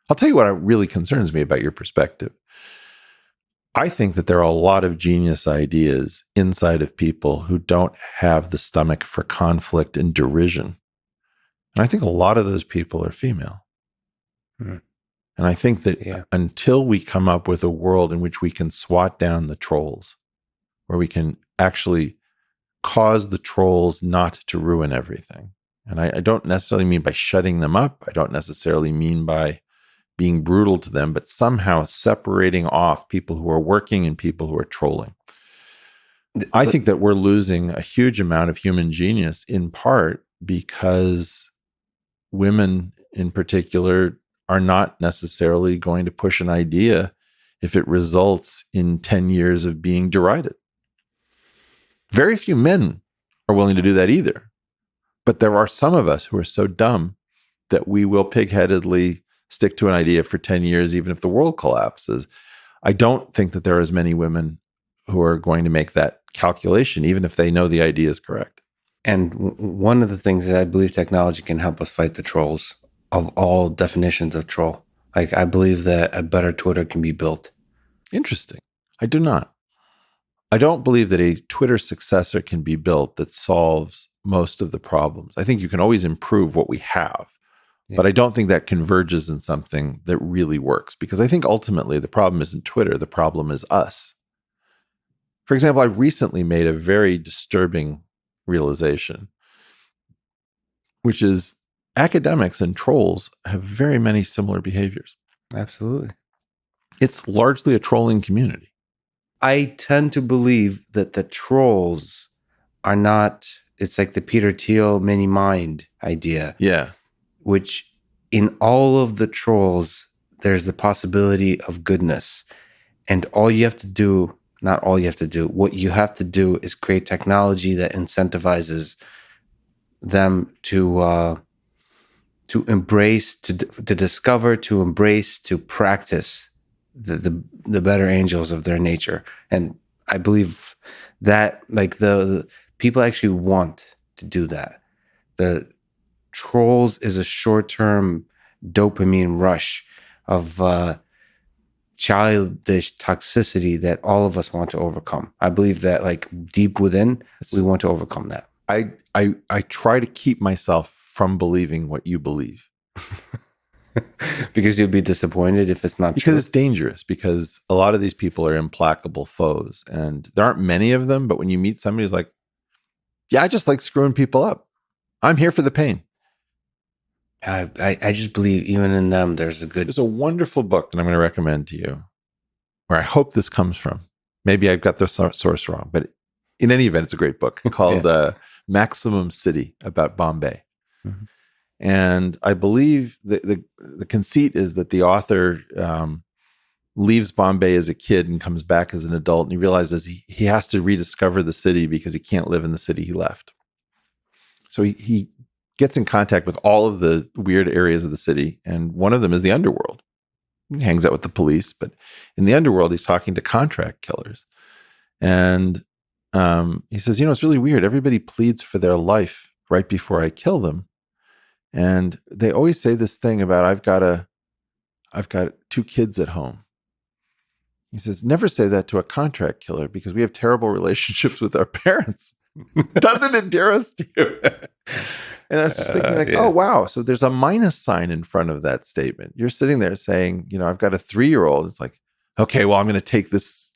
I'll tell you what really concerns me about your perspective. I think that there are a lot of genius ideas inside of people who don't have the stomach for conflict and derision. And I think a lot of those people are female. Hmm. And I think that until we come up with a world in which we can swat down the trolls, where we can actually cause the trolls not to ruin everything. And I don't necessarily mean by shutting them up. I don't necessarily mean by being brutal to them, but somehow separating off people who are working and people who are trolling. I think that we're losing a huge amount of human genius, in part because women in particular are not necessarily going to push an idea if it results in 10 years of being derided. Very few men are willing to do that either. But there are some of us who are so dumb that we will pig-headedly stick to an idea for 10 years, even if the world collapses. I don't think that there are as many women who are going to make that calculation, even if they know the idea is correct. And one of the things that I believe technology can help us fight the trolls of all definitions of troll. Like, I believe that a better Twitter can be built. Interesting. I do not. I don't believe that a Twitter successor can be built that solves most of the problems. I think you can always improve what we have, but I don't think that converges in something that really works, because I think ultimately the problem isn't Twitter. The problem is us. For example, I recently made a very disturbing realization, which is academics and trolls have very many similar behaviors. Absolutely. It's largely a trolling community. I tend to believe that the trolls are not, it's like the Peter Thiel mini mind idea. Yeah. Which in all of the trolls, there's the possibility of goodness. And all you have to do, not all you have to do, what you have to do is create technology that incentivizes them to embrace, to discover, to embrace, to practice the better angels of their nature. And I believe that, like, the people actually want to do that. The trolls is a short-term dopamine rush of childish toxicity that all of us want to overcome. I believe that, like, deep within, we want to overcome that. I try to keep myself from believing what you believe. Because you'll be disappointed if it's not because true. It's dangerous, because a lot of these people are implacable foes, and there aren't many of them, but when you meet somebody who's like, yeah, I just like screwing people up. I'm here for the pain. I just believe even in them, there's a wonderful book that I'm going to recommend to you, where I hope this comes from. Maybe I've got the source wrong, but in any event, it's a great book called Maximum City, about Bombay. Mm-hmm. And I believe the conceit is that the author leaves Bombay as a kid and comes back as an adult, and he realizes he has to rediscover the city because he can't live in the city he left. So he gets in contact with all of the weird areas of the city, and one of them is the underworld. He hangs out with the police, but in the underworld, he's talking to contract killers. And he says, it's really weird. Everybody pleads for their life right before I kill them. And they always say this thing about, I've got 2 kids at home. He says, never say that to a contract killer, because we have terrible relationships with our parents. Doesn't endear us to you. And I was just thinking, oh, wow. So there's a minus sign in front of that statement. You're sitting there saying, I've got a 3-year-old. It's like, okay, well, I'm going to take this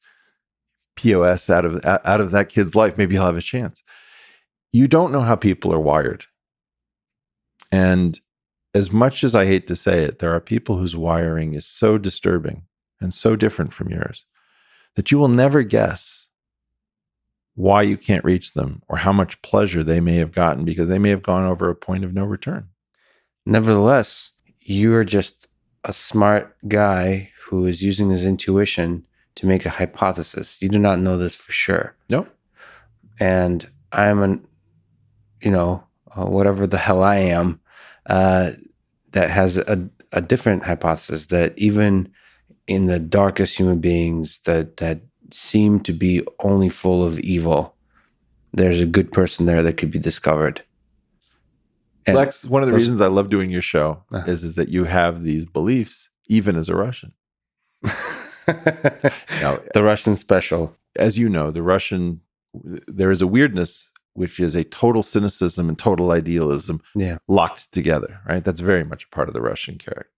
POS out of that kid's life. Maybe he'll have a chance. You don't know how people are wired. And as much as I hate to say it, there are people whose wiring is so disturbing and so different from yours that you will never guess why you can't reach them or how much pleasure they may have gotten, because they may have gone over a point of no return. Nevertheless, you're just a smart guy who is using his intuition to make a hypothesis. You do not know this for sure. Nope. And I'm whatever the hell I am, that has a different hypothesis, that even in the darkest human beings that seem to be only full of evil, there's a good person there that could be discovered. And Lex, one of the reasons I love doing your show is that you have these beliefs even as a Russian. Now, The Russian special. as you know, there is a weirdness, which is a total cynicism and total idealism Yeah. locked together, right? That's very much a part of the Russian character.